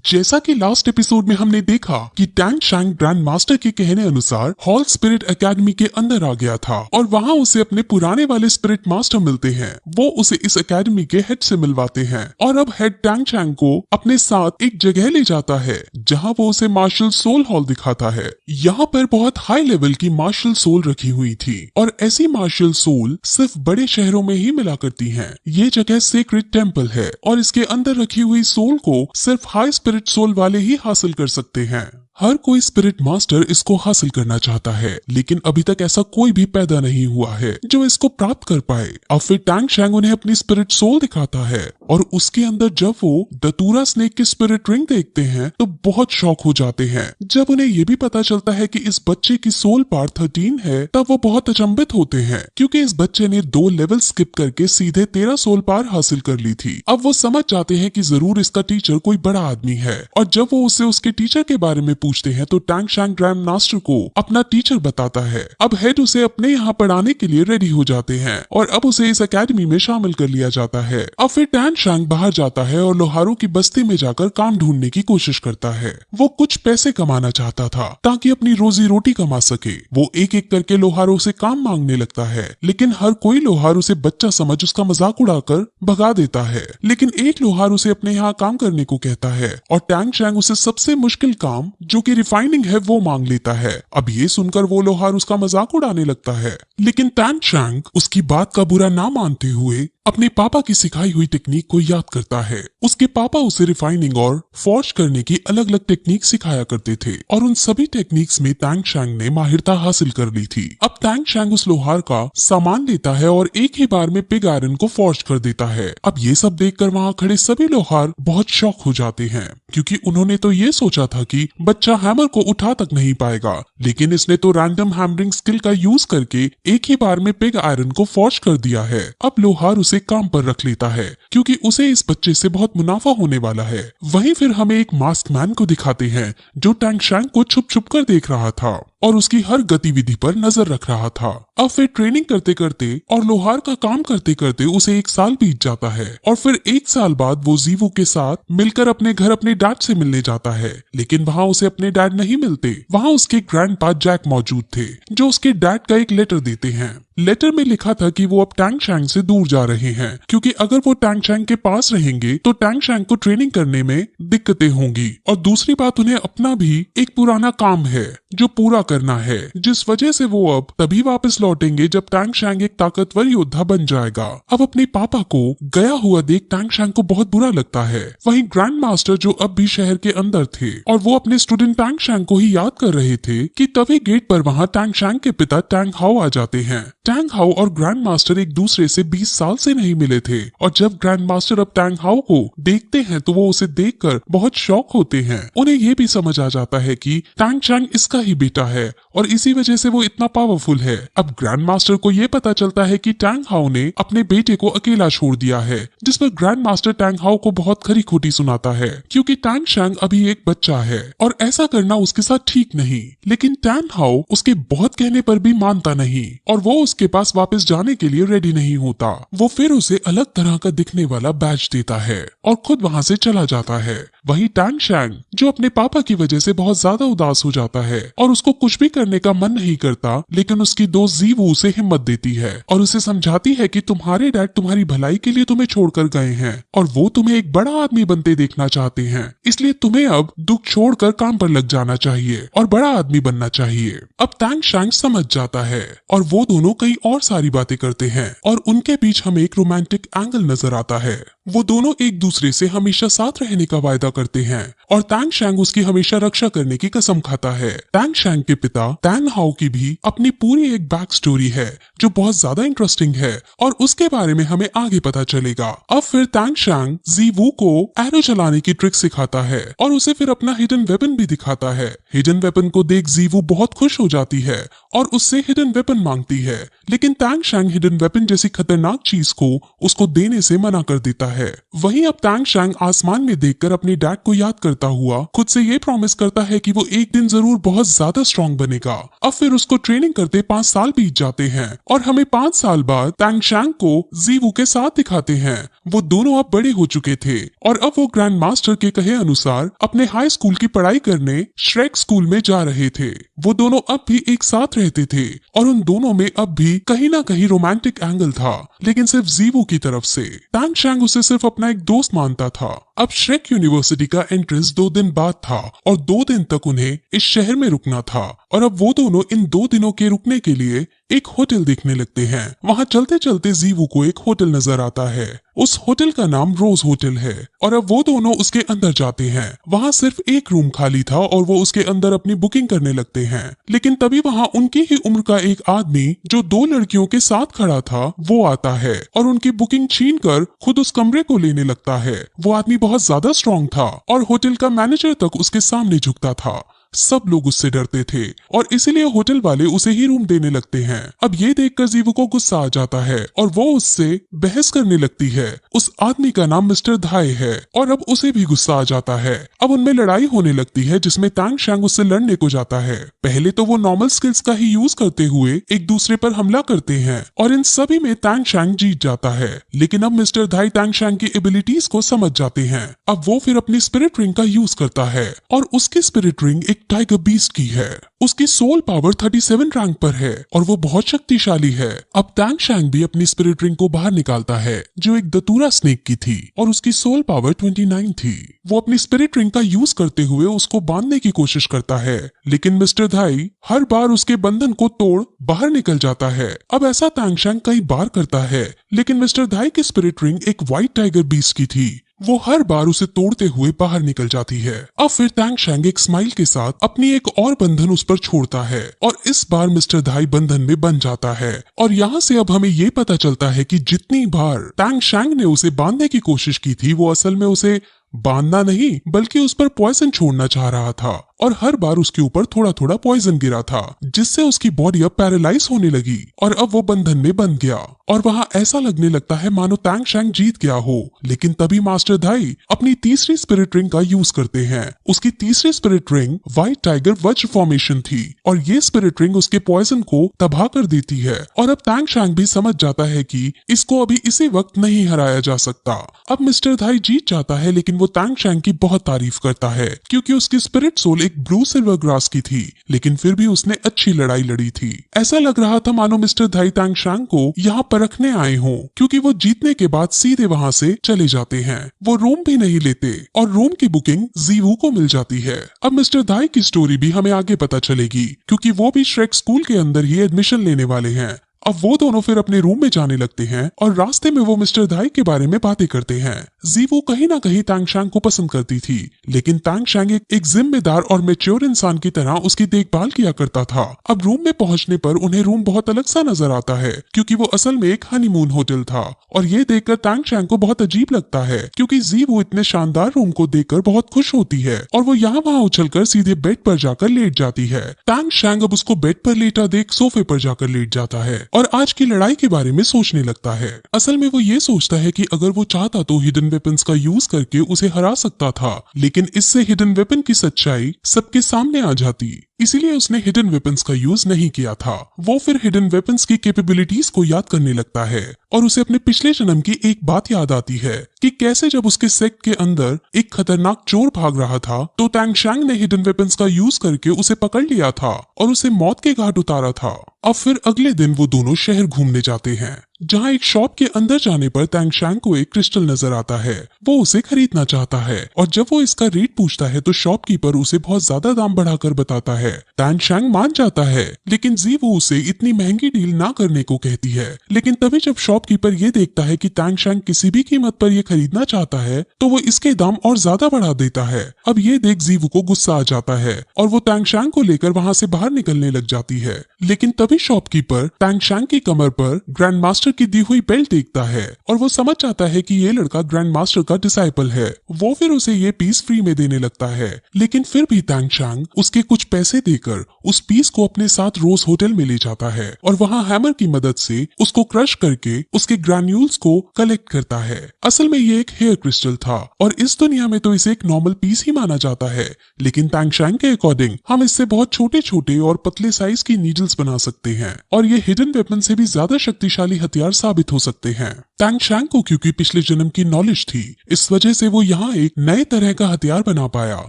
जैसा कि last episode में हमने देखा कि टैंग शैंग ग्रैंड मास्टर के कहने अनुसार हॉल स्पिरिट एकेडमी के अंदर आ गया था और वहाँ उसे अपने पुराने वाले स्पिरिट मास्टर मिलते हैं। वो उसे इस एकेडमी के हेड से मिलवाते हैं और अब हेड टैंग शैंग को अपने साथ एक जगह ले जाता है जहाँ वो उसे मार्शल सोल हॉल दिखाता है। यहाँ पर बहुत हाई लेवल की मार्शल सोल रखी हुई थी और ऐसी मार्शल सोल सिर्फ बड़े शहरों में ही मिला करती हैं। ये जगह सेक्रेड टेम्पल है और इसके अंदर रखी हुई सोल को सिर्फ हाई स्पिरिट सोल वाले ही हासिल कर सकते हैं। हर कोई स्पिरिट मास्टर इसको हासिल करना चाहता है, लेकिन अभी तक ऐसा कोई भी पैदा नहीं हुआ है जो इसको प्राप्त कर पाए। अब फिर टैंग शैंग उन्हें अपनी स्पिरिट सोल दिखाता है और उसके अंदर जब वो दतूरा स्नेक की स्पिरिट रिंग देखते हैं तो बहुत शौक हो जाते हैं। जब उन्हें ये भी पता चलता है कि इस बच्चे की सोल पावर 13 है तब वो बहुत अचंभित होते हैं, क्योंकि इस बच्चे ने 2 लेवल स्किप करके सीधे 13 सोल पावर हासिल कर ली थी। अब वो समझ जाते हैं कि जरूर इसका टीचर कोई बड़ा आदमी है और जब वो उससे उसके टीचर के बारे में पूछते हैं तो टैंग शैंग ग्रैंड मास्टर को अपना टीचर बताता है। अब हेड उसे अपने यहाँ पढ़ाने के लिए रेडी हो जाते हैं और अब उसे इस एकेडमी में शामिल कर लिया जाता है। अब फिर टैंग शैंग बाहर जाता है और लोहारों की बस्ती में जाकर काम ढूंढने की कोशिश करता है। वो कुछ पैसे कमाना चाहता था ताकि अपनी रोजी रोटी कमा सके। वो एक एक करके लोहारों से काम मांगने लगता है, लेकिन हर कोई लोहार उसे बच्चा समझ उसका मजाक उड़ाकर भगा देता है। लेकिन एक लोहार उसे अपने यहाँ काम करने को कहता है और टैंग शैंग उसे सबसे मुश्किल काम जो कि रिफाइनिंग है वो मांग लेता है। अब ये सुनकर वो लोहार उसका मजाक उड़ाने लगता है, लेकिन टैंग शैंग उसकी बात का बुरा ना मानते हुए अपने पापा की सिखाई हुई टेक्निक को याद करता है। उसके पापा उसे रिफाइनिंग और फॉर्ज करने की अलग अलग टेक्निक सिखाया करते थे और उन सभी टेक्निक्स में टैंग शैंग ने माहिरता हासिल कर ली थी। अब टैंग शैंग उस लोहार का सामान लेता है और एक ही बार में पिग आयरन को फॉर्ज कर देता है। अब ये सब देखकर वहाँ खड़े सभी लोहार बहुत शॉक हो जाते हैं, क्योंकि उन्होंने तो ये सोचा था कि बच्चा हैमर को उठा तक नहीं पाएगा, लेकिन इसने तो रैंडम हैमरिंग स्किल का यूज करके एक ही बार में पिग आयरन को फॉर्ज कर दिया है। अब लोहार उसे काम पर रख लेता है क्योंकि उसे इस बच्चे से बहुत मुनाफा होने वाला है। वहीं फिर हमें एक मास्क मैन को दिखाते हैं जो टैंग शैंग को छुप छुप कर देख रहा था और उसकी हर गतिविधि पर नजर रख रहा था। अब फिर ट्रेनिंग करते करते और लोहार का काम करते करते उसे 1 साल बीत जाता है और फिर 1 साल बाद वो जीवू के साथ मिलकर अपने घर अपने डैड से मिलने जाता है, लेकिन वहाँ उसे अपने डैड नहीं मिलते। वहाँ उसके ग्रैंडपा जैक मौजूद थे जो उसके डैड का एक लेटर देते हैं। लेटर में लिखा था कि वो अब टैंग शैंग से दूर जा रहे हैं, क्योंकि अगर वो टैंग शैंग के पास रहेंगे तो टैंग शैंग को ट्रेनिंग करने में दिक्कतें होंगी और दूसरी बात उन्हें अपना भी एक पुराना काम है जो पूरा करना है, जिस वजह से वो अब तभी वापस लौटेंगे जब टैंग शैंग एक ताकतवर योद्धा बन जाएगा। अब अपने पापा को गया हुआ देख टैंग शैंग को बहुत बुरा लगता है। वहीं ग्रैंड मास्टर जो अब भी शहर के अंदर थे और वो अपने स्टूडेंट टैंग शैंग को ही याद कर रहे थे कि तभी गेट पर वहाँ टैंग शैंग के पिता टैंग हाओ आ जाते हैं। टैंग हाओ और ग्रैंड मास्टर एक दूसरे से 20 साल से नहीं मिले थे और जब ग्रैंड मास्टर अब टैंग हाओ को देखते हैं तो वो उसे देखकर बहुत शॉक होते हैं। उन्हें ये भी समझ आ जाता है कि टैंग शैंग इसका ही बेटा है और इसी वजह से वो इतना पावरफुल है। अब ग्रैंड मास्टर को ये पता चलता है कि टैंग हाओ ने अपने बेटे को अकेला छोड़ दिया है, जिस पर ग्रैंड मास्टर टैंग हाओ को बहुत खरी खोटी सुनाता है, क्योंकि टैंग शैंग अभी एक बच्चा है और ऐसा करना उसके साथ ठीक नहीं। लेकिन टैंग हाओ उसके बहुत कहने पर भी मानता नहीं और वो उसके पास वापस जाने के लिए रेडी नहीं होता। वो फिर उसे अलग तरह का दिखने वाला बैज देता है और खुद वहाँ से चला जाता है। वही टैंग शैंग जो अपने पापा की वजह से बहुत ज्यादा उदास हो जाता है और उसको कुछ भी करने का मन नहीं करता, लेकिन उसकी दोस्त जीवू उसे हिम्मत देती है और उसे समझाती है कि तुम्हारे डैड तुम्हारी भलाई के लिए तुम्हें छोड़कर गए हैं और वो तुम्हें एक बड़ा आदमी बनते देखना चाहते हैं, इसलिए तुम्हें अब दुख छोड़कर काम पर लग जाना चाहिए और बड़ा आदमी बनना चाहिए। अब टैंग शैंग समझ जाता है और वो दोनों कई और सारी बातें करते हैं और उनके बीच हमें एक रोमांटिक एंगल नजर आता है। वो दोनों एक दूसरे से हमेशा साथ रहने का वायदा करते हैं और टैंग शैंग उसकी हमेशा रक्षा करने की कसम खाता है। टैंग शैंग के पिता टैंग हाओ की भी अपनी पूरी एक बैक स्टोरी है जो बहुत ज्यादा इंटरेस्टिंग है और उसके बारे में हमें आगे पता चलेगा। अब फिर टैंग शैंग जीवू को एरो चलाने की ट्रिक सिखाता है और उसे फिर अपना हिडन वेपन भी दिखाता है। हिडन वेपन को देख जीवू बहुत खुश हो जाती है और उससे हिडन वेपन मांगती है, लेकिन टैंग शैंग हिडन वेपन जैसी खतरनाक चीज को उसको देने से मना कर देता है। वहीं अब टैंग शैंग आसमान में देखकर अपने डैड को याद करता हुआ खुद से ये प्रॉमिस करता है कि वो एक दिन जरूर बहुत ज्यादा स्ट्रॉन्ग बनेगा। अब फिर उसको ट्रेनिंग करते 5 साल बीत जाते हैं और हमें 5 साल बाद टैंग शैंग को जीवू के साथ दिखाते हैं। वो दोनों अब बड़े हो चुके थे और अब वो ग्रैंड मास्टर के कहे अनुसार अपने हाई स्कूल की पढ़ाई करने श्रेक स्कूल में जा रहे थे। वो दोनों अब भी एक साथ रहते थे और उन दोनों में अब भी कहीं ना कहीं रोमांटिक एंगल था, लेकिन सिर्फ जीवू की तरफ से। टैंग शैंग उसे सिर्फ अपना एक दोस्त मानता था। अब श्रेक यूनिवर्सिटी का एंट्रेंस 2 दिन बाद था और 2 दिन तक उन्हें इस शहर में रुकना था और अब वो दोनों इन 2 दिनों के रुकने के लिए एक होटल देखने लगते हैं। वहाँ चलते चलते जीवू को एक होटल नजर आता है। उस होटल का नाम रोज होटल है और अब वो दोनों उसके अंदर जाते हैं। वहाँ सिर्फ एक रूम खाली था और वो उसके अंदर अपनी बुकिंग करने लगते हैं, लेकिन तभी वहाँ उनकी ही उम्र का एक आदमी जो 2 लड़कियों के साथ खड़ा था वो आता है और उनकी बुकिंग छीन कर खुद उस कमरे को लेने लगता है। वो आदमी बहुत ज्यादा स्ट्रॉन्ग था और होटल का मैनेजर तक उसके सामने झुकता था। सब लोग उससे डरते थे और इसीलिए होटल वाले उसे ही रूम देने लगते हैं। अब ये देखकर जीवू को गुस्सा आ जाता है और वो उससे बहस करने लगती है। उस आदमी का नाम मिस्टर धाई है और अब उसे भी गुस्सा आ जाता है। अब उनमें लड़ाई होने लगती है जिसमें टैंग शैंग उससे लड़ने को जाता है। पहले तो वो नॉर्मल स्किल्स का ही यूज करते हुए एक दूसरे पर हमला करते हैं और इन सभी में टैंग शैंग जीत जाता है, लेकिन अब मिस्टर धाई टैंग शैंग की एबिलिटीज को समझ जाते हैं। अब वो फिर अपनी स्पिरिट रिंग का यूज करता है और उसकी स्पिरिट रिंग एक टाइगर बीस्ट की है। उसकी सोल पावर 37 रैंक पर है और वो बहुत शक्तिशाली है। अब टैंग शैंग भी अपनी स्पिरिट रिंग को बाहर निकालता है जो एक दतूरा स्नेक की थी और उसकी सोल पावर 29 थी। वो अपनी स्पिरिट रिंग का यूज करते हुए उसको बांधने की कोशिश करता है, लेकिन मिस्टर धाई हर बार उसके बंधन को तोड़ बाहर निकल जाता है। अब ऐसा टैंग शैंग कई बार करता है, लेकिन मिस्टर धाई की स्पिरिट रिंग एक व्हाइट टाइगर बीस्ट की थी। वो हर बार उसे तोड़ते हुए बाहर निकल जाती है। अब फिर टैंग शैंग एक स्माइल के साथ अपनी एक और बंधन उस पर छोड़ता है और इस बार मिस्टर धाई बंधन में बंध जाता है। और यहाँ से अब हमें ये पता चलता है कि जितनी बार टैंग शैंग ने उसे बांधने की कोशिश की थी वो असल में उसे बांधना नहीं बल्कि उस पर पॉइजन छोड़ना चाह रहा था और हर बार उसके ऊपर थोड़ा थोड़ा पॉइजन गिरा था जिससे उसकी बॉडी अब पैरालाइज होने लगी और अब वो बंधन में बंध गया और वहाँ ऐसा लगने लगता है मानो टैंग शैंग जीत गया हो। लेकिन तभी मास्टर धाई अपनी तीसरी स्पिरिट रिंग का यूज करते हैं। उसकी तीसरी स्पिरिट रिंग व्हाइट टाइगर वज्र फॉर्मेशन थी और ये स्पिरिट रिंग उसके पॉइजन को तबाह कर देती है और अब टैंग शैंग भी समझ जाता है कि इसको अभी इसी वक्त नहीं हराया जा सकता। अब मिस्टर धाई जीत जाता है, लेकिन वो टैंग शैंग की बहुत तारीफ करता है क्योंकि उसकी स्पिरिट सोल एक ब्लू सिल्वर ग्रास की थी, लेकिन फिर भी उसने अच्छी लड़ाई लड़ी थी। ऐसा लग रहा था मानो मिस्टर धाई टैंग शैंग को यहाँ परखने आए हों, क्योंकि वो जीतने के बाद सीधे वहाँ से चले जाते हैं। वो रूम भी नहीं लेते और रूम की बुकिंग जीवू को मिल जाती है। अब मिस्टर धाई की स्टोरी भी हमें आगे पता चलेगी क्योंकि वो भी श्रेक स्कूल के अंदर ही एडमिशन लेने वाले हैं। अब वो दोनों फिर अपने रूम में जाने लगते हैं और रास्ते में वो मिस्टर धाई के बारे में बातें करते हैं। जीवू कहीं ना कहीं टैंग शैंग को पसंद करती थी, लेकिन टैंग शैंग एक जिम्मेदार और मैच्योर इंसान की तरह उसकी देखभाल किया करता था। अब रूम में पहुंचने पर उन्हें रूम बहुत अलग सा नजर आता है क्योंकि वो असल में एक हनीमून होटल था और ये देखकर टैंग शैंग को बहुत अजीब लगता है क्योंकि जीवू इतने शानदार रूम को देखकर बहुत खुश होती है और वो यहाँ वहाँ उछलकर सीधे बेड पर जाकर लेट जाती है। टैंग शैंग अब उसको बेड पर लेटा देख सोफे पर जाकर लेट जाता है और आज की लड़ाई के बारे में सोचने लगता है। असल में वो ये सोचता है कि अगर वो चाहता तो हिडन वेपन्स का यूज करके उसे हरा सकता था, लेकिन इससे हिडन वेपन की सच्चाई सबके सामने आ जाती, इसीलिए उसने हिडन वेपन्स का यूज नहीं किया था। वो फिर हिडन वेपन्स की कैपेबिलिटीज को याद करने लगता है और उसे अपने पिछले जन्म की एक बात याद आती है कि कैसे जब उसके सेक्ट के अंदर एक खतरनाक चोर भाग रहा था तो टैंग शैंग ने हिडन वेपन्स का यूज करके उसे पकड़ लिया था और उसे मौत के घाट उतारा था। अब फिर अगले दिन वो दोनों शहर घूमने जाते हैं जहाँ एक शॉप के अंदर जाने पर टैंग शैंग को एक क्रिस्टल नजर आता है। वो उसे खरीदना चाहता है और जब वो इसका रेट पूछता है तो शॉपकीपर उसे बहुत ज्यादा दाम बढ़ाकर बताता है। टैंग शैंग मान जाता है, लेकिन जीवू उसे इतनी महंगी डील ना करने को कहती है। लेकिन तभी जब शॉपकीपर ये देखता है कि टैंग शैंग किसी भी कीमत पर ये खरीदना चाहता है तो वो इसके दाम और ज्यादा बढ़ा देता है। अब ये देख जीवू को गुस्सा आ जाता है और वो टैंग शैंग को लेकर वहाँ से बाहर निकलने लग जाती है, लेकिन तभी शॉपकीपर टैंग शैंग की कमर पर ग्रैंड मास्टर की दी हुई बेल्ट देखता है और वो समझ जाता है कि ये लड़का ग्रैंड मास्टर का डिसाइपल है। वो फिर उसे ये पीस फ्री में देने लगता है, लेकिन फिर भी तांग शैंग उसके कुछ पैसे देकर उस पीस को अपने साथ रोज होटल में ले जाता है और वहाँ हैमर की मदद से उसको क्रश करके उसके ग्रैन्यूल्स को कलेक्ट करता है। असल में ये एक हेयर क्रिस्टल था और इस दुनिया में तो इसे एक नॉर्मल पीस ही माना जाता है, लेकिन तांग शैंग के अकॉर्डिंग हम इससे बहुत छोटे छोटे और पतले साइज की नीडल्स बना सकते हैं और ये हिडन वेपन से भी ज्यादा शक्तिशाली हथियार साबित हो सकते हैं। तांग शैंग को क्योंकि पिछले जन्म की नॉलेज थी, इस वजह से वो यहाँ एक नए तरह का हथियार बना पाया।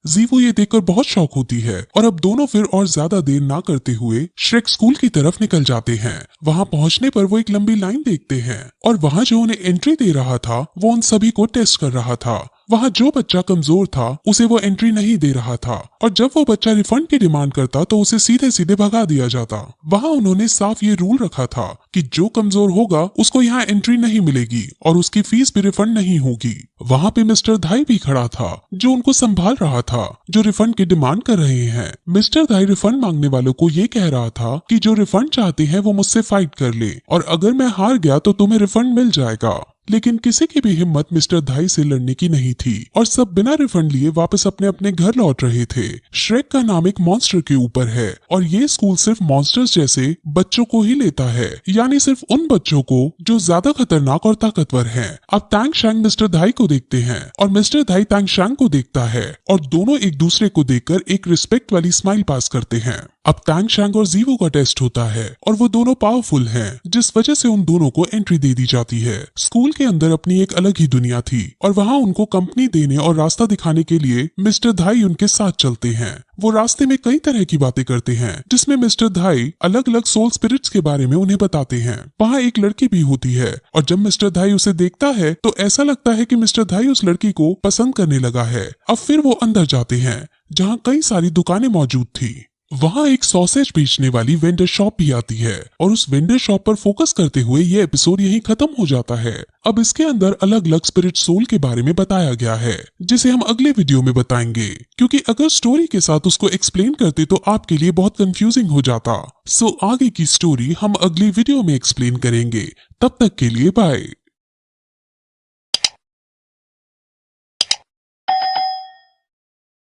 जीवो ये देखकर बहुत शौक होती है और अब दोनों फिर और ज्यादा देर ना करते हुए श्रेक स्कूल की तरफ निकल जाते हैं। वहाँ पहुँचने पर वो एक लंबी लाइन देखते हैं और वहाँ जो उन्हें एंट्री दे रहा था वो उन सभी को टेस्ट कर रहा था। वहाँ जो बच्चा कमजोर था उसे वो एंट्री नहीं दे रहा था और जब वो बच्चा रिफंड की डिमांड करता तो उसे सीधे सीधे भगा दिया जाता। वहाँ उन्होंने साफ ये रूल रखा था कि जो कमजोर होगा उसको यहाँ एंट्री नहीं मिलेगी और उसकी फीस भी रिफंड नहीं होगी। वहाँ पे मिस्टर धाई भी खड़ा था जो उनको संभाल रहा था, जो रिफंड की डिमांड कर रहे हैं। मिस्टर धाई रिफंड मांगने वालों को ये कह रहा था कि जो रिफंड चाहते हैं वो मुझसे फाइट कर ले और अगर मैं हार गया तो तुम्हें रिफंड मिल जाएगा। लेकिन किसी की भी हिम्मत मिस्टर धाई से लड़ने की नहीं थी और सब बिना रिफंड लिए वापस अपने अपने घर लौट रहे थे। श्रेक का नाम एक मॉन्स्टर के ऊपर है और ये स्कूल सिर्फ मॉन्स्टर्स जैसे बच्चों को ही लेता है, यानी सिर्फ उन बच्चों को जो ज्यादा खतरनाक और ताकतवर हैं। अब तांग शैंग मिस्टर धाई को देखते हैं और मिस्टर धाई तांग शैंग को देखता है और दोनों एक दूसरे को देखकर एक रिस्पेक्ट वाली स्माइल पास करते हैं। अब तांग शैंग और जीवो का टेस्ट होता है और वो दोनों पावरफुल हैं, जिस वजह से उन दोनों को एंट्री दे दी जाती है। स्कूल के अंदर अपनी एक अलग ही दुनिया थी और वहाँ उनको कंपनी देने और रास्ता दिखाने के लिए मिस्टर धाई उनके साथ चलते हैं। वो रास्ते में कई तरह की बातें करते हैं जिसमें मिस्टर धाई अलग अलग सोल स्पिरिट्स के बारे में उन्हें बताते हैं। वहाँ एक लड़की भी होती है और जब मिस्टर धाई उसे देखता है तो ऐसा लगता है कि मिस्टर धाई उस लड़की को पसंद करने लगा है। अब फिर वो अंदर जाते हैं जहाँ कई सारी दुकानें मौजूद थी। वहाँ एक सॉसेज बेचने वाली वेंडर शॉप भी आती है और उस वेंडर शॉप पर फोकस करते हुए ये एपिसोड यहीं खत्म हो जाता है। अब इसके अंदर अलग अलग स्पिरिट सोल के बारे में बताया गया है जिसे हम अगले वीडियो में बताएंगे, क्योंकि अगर स्टोरी के साथ उसको एक्सप्लेन करते तो आपके लिए बहुत कंफ्यूजिंग हो जाता। सो आगे की स्टोरी हम अगली वीडियो में एक्सप्लेन करेंगे। तब तक के लिए बाय।